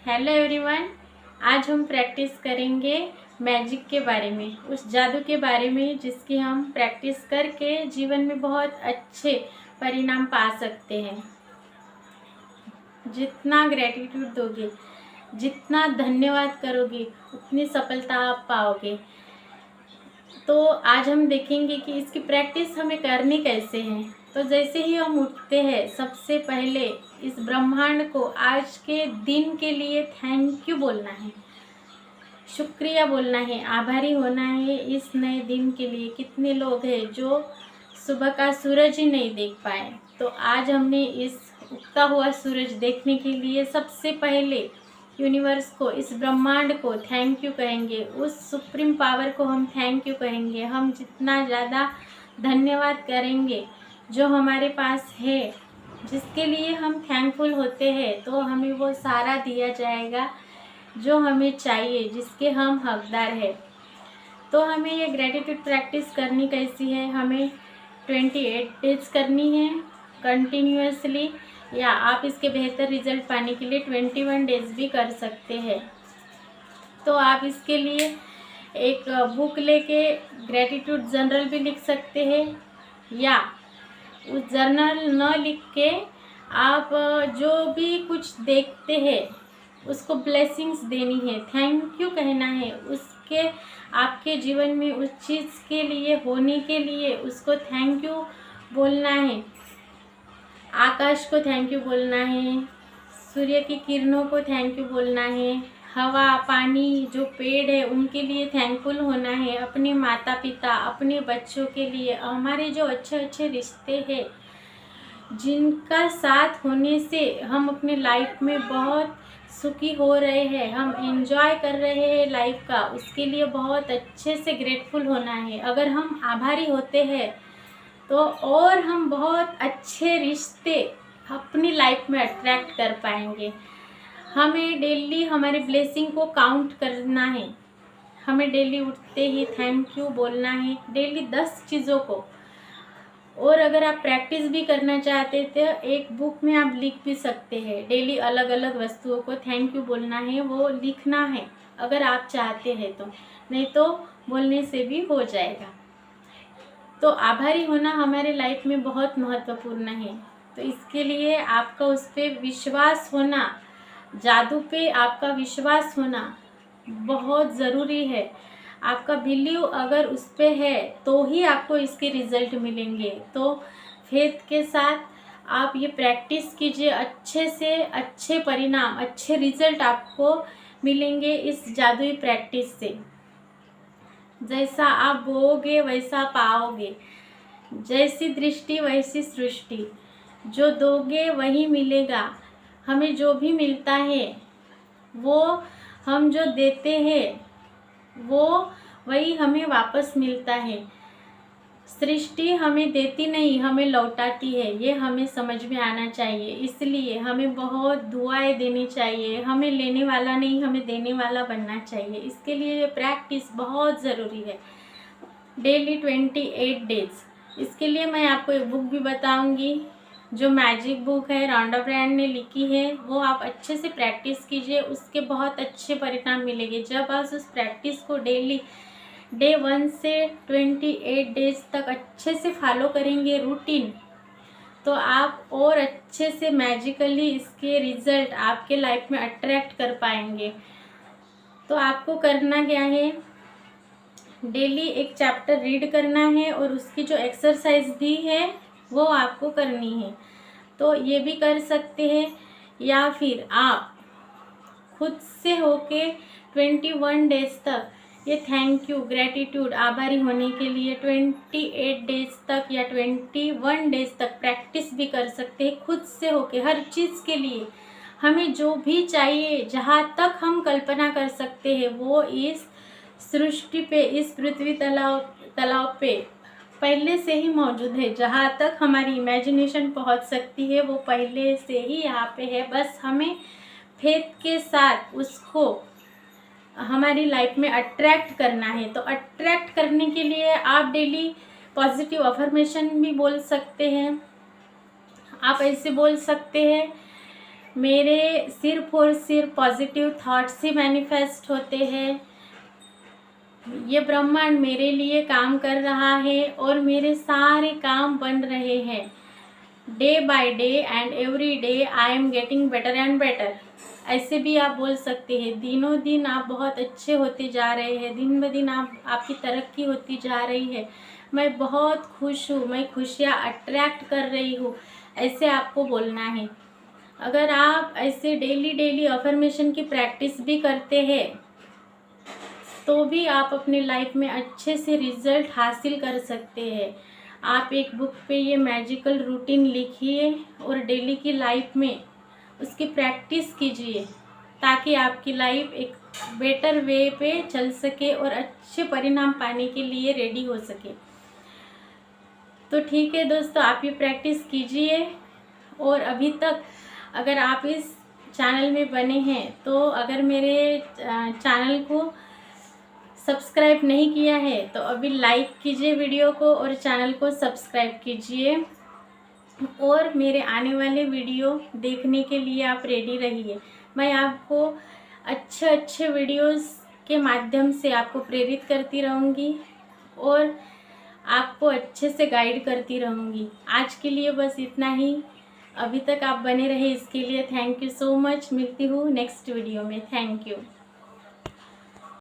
Hello everyone. आज हम practice करेंगे मैजिक के बारे में, उस जादू के बारे में जिसकी हम प्रैक्टिस करके जीवन में बहुत अच्छे परिणाम पा सकते हैं। जितना ग्रेटिट्यूड दोगे, जितना धन्यवाद करोगे, उतनी सफलता आप पाओगे। तो आज हम देखेंगे कि इसकी प्रैक्टिस हमें करनी कैसे है। तो जैसे ही हम उठते हैं, सबसे पहले इस ब्रह्मांड को आज के दिन के लिए थैंक यू बोलना है, शुक्रिया बोलना है, आभारी होना है इस नए दिन के लिए। कितने लोग हैं जो सुबह का सूरज ही नहीं देख पाए, तो आज हमने इस उगता हुआ सूरज देखने के लिए सबसे पहले यूनिवर्स को, इस ब्रह्मांड को थैंक यू कहेंगे। उस सुप्रीम पावर को हम थैंक यू कहेंगे। हम जितना ज़्यादा धन्यवाद करेंगे जो हमारे पास है, जिसके लिए हम थैंकफुल होते हैं, तो हमें वो सारा दिया जाएगा जो हमें चाहिए, जिसके हम हकदार हैं। तो हमें ये ग्रेटिट्यूड प्रैक्टिस करनी कैसी है, हमें 28 डेज करनी है कंटिन्यूअसली, या आप इसके बेहतर रिजल्ट पाने के लिए 21 डेज भी कर सकते हैं। तो आप इसके लिए एक बुक लेके ग्रेटिट्यूड जर्नल भी लिख सकते हैं, या उस जर्नल न लिख के आप जो भी कुछ देखते हैं उसको ब्लेसिंग्स देनी है, थैंक यू कहना है उसके, आपके जीवन में उस चीज़ के लिए होने के लिए उसको थैंक यू बोलना है। आकाश को थैंक यू बोलना है, सूर्य की किरणों को थैंक यू बोलना है, हवा, पानी, जो पेड़ है उनके लिए थैंकफुल होना है, अपने माता पिता, अपने बच्चों के लिए, हमारे जो अच्छे अच्छे रिश्ते हैं जिनका साथ होने से हम अपने लाइफ में बहुत सुखी हो रहे हैं, हम एंजॉय कर रहे हैं लाइफ का, उसके लिए बहुत अच्छे से ग्रेटफुल होना है। अगर हम आभारी होते हैं तो और हम बहुत अच्छे रिश्ते अपनी लाइफ में अट्रैक्ट कर पाएंगे। हमें डेली हमारे ब्लेसिंग को काउंट करना है, हमें डेली उठते ही थैंक यू बोलना है, डेली 10 चीज़ों को। और अगर आप प्रैक्टिस भी करना चाहते तो एक बुक में आप लिख भी सकते हैं, डेली अलग अलग वस्तुओं को थैंक यू बोलना है, वो लिखना है अगर आप चाहते हैं तो, नहीं तो बोलने से भी हो जाएगा। तो आभारी होना हमारे लाइफ में बहुत महत्वपूर्ण है। तो इसके लिए आपका उस पर विश्वास होना, जादू पे आपका विश्वास होना बहुत ज़रूरी है। आपका बिलीव अगर उस पे है तो ही आपको इसके रिज़ल्ट मिलेंगे। तो फेथ के साथ आप ये प्रैक्टिस कीजिए, अच्छे से अच्छे परिणाम, अच्छे रिज़ल्ट आपको मिलेंगे इस जादुई प्रैक्टिस से। जैसा आप बोओगे वैसा पाओगे, जैसी दृष्टि वैसी सृष्टि, जो दोगे वही मिलेगा। हमें जो भी मिलता है वो, हम जो देते हैं वो वही हमें वापस मिलता है। सृष्टि हमें देती नहीं, हमें लौटाती है, ये हमें समझ में आना चाहिए। इसलिए हमें बहुत दुआएं देनी चाहिए, हमें लेने वाला नहीं, हमें देने वाला बनना चाहिए। इसके लिए ये प्रैक्टिस बहुत ज़रूरी है, डेली 28 डेज। इसके लिए मैं आपको एक बुक भी बताऊंगी, जो मैजिक बुक है, रॉन्डा ब्रांड ने लिखी है, वो आप अच्छे से प्रैक्टिस कीजिए, उसके बहुत अच्छे परिणाम मिलेंगे। जब आप उस प्रैक्टिस को डेली डे 1 से 28 डेज तक अच्छे से फॉलो करेंगे रूटीन, तो आप और अच्छे से मैजिकली इसके रिजल्ट आपके लाइफ में अट्रैक्ट कर पाएंगे। तो आपको करना क्या है, डेली एक चैप्टर रीड करना है और उसकी जो एक्सरसाइज दी है वो आपको करनी है। तो ये भी कर सकते हैं, या फिर आप खुद से होके 21 डेज तक ये थैंक यू, ग्रेटिट्यूड, आभारी होने के लिए 28 डेज तक या 21 डेज तक प्रैक्टिस भी कर सकते हैं खुद से होके। हर चीज़ के लिए हमें जो भी चाहिए, जहाँ तक हम कल्पना कर सकते हैं, वो इस सृष्टि पे, इस पृथ्वी तलाव पे पहले से ही मौजूद है। जहाँ तक हमारी इमेजिनेशन पहुँच सकती है वो पहले से ही यहाँ पे है। बस हमें फेथ के साथ उसको हमारी लाइफ में अट्रैक्ट करना है। तो अट्रैक्ट करने के लिए आप डेली पॉजिटिव अफर्मेशन भी बोल सकते हैं। आप ऐसे बोल सकते हैं, मेरे सिर्फ और सिर्फ पॉजिटिव थॉट्स ही मैनिफेस्ट होते हैं। ये ब्रह्मांड मेरे लिए काम कर रहा है और मेरे सारे काम बन रहे हैं। Day by day and every day I am getting better and better. ऐसे भी आप बोल सकते हैं, दिनों दिन आप बहुत अच्छे होते जा रहे हैं, दिन ब दिन आपकी तरक्की होती जा रही है। मैं बहुत खुश हूँ, मैं खुशियाँ अट्रैक्ट कर रही हूँ, ऐसे आपको बोलना है। अगर आप ऐसे डेली डेली अफर्मेशन की प्रैक्टिस भी करते हैं तो भी आप अपनी लाइफ में अच्छे से रिजल्ट हासिल कर सकते हैं। आप एक बुक पे ये मैजिकल रूटीन लिखिए और डेली की लाइफ में उसकी प्रैक्टिस कीजिए, ताकि आपकी लाइफ एक बेटर वे पे चल सके और अच्छे परिणाम पाने के लिए रेडी हो सके। तो ठीक है दोस्तों, आप ये प्रैक्टिस कीजिए। और अभी तक अगर आप इस चैनल में बने हैं तो अगर मेरे चैनल को सब्सक्राइब नहीं किया है तो अभी लाइक कीजिए वीडियो को और चैनल को सब्सक्राइब कीजिए। और मेरे आने वाले वीडियो देखने के लिए आप रेडी रहिए। मैं आपको अच्छे अच्छे वीडियोस के माध्यम से आपको प्रेरित करती रहूँगी और आपको अच्छे से गाइड करती रहूँगी। आज के लिए बस इतना ही। अभी तक आप बने रहे इसके लिए थैंक यू सो मच। मिलती हूँ नेक्स्ट वीडियो में। Thank you.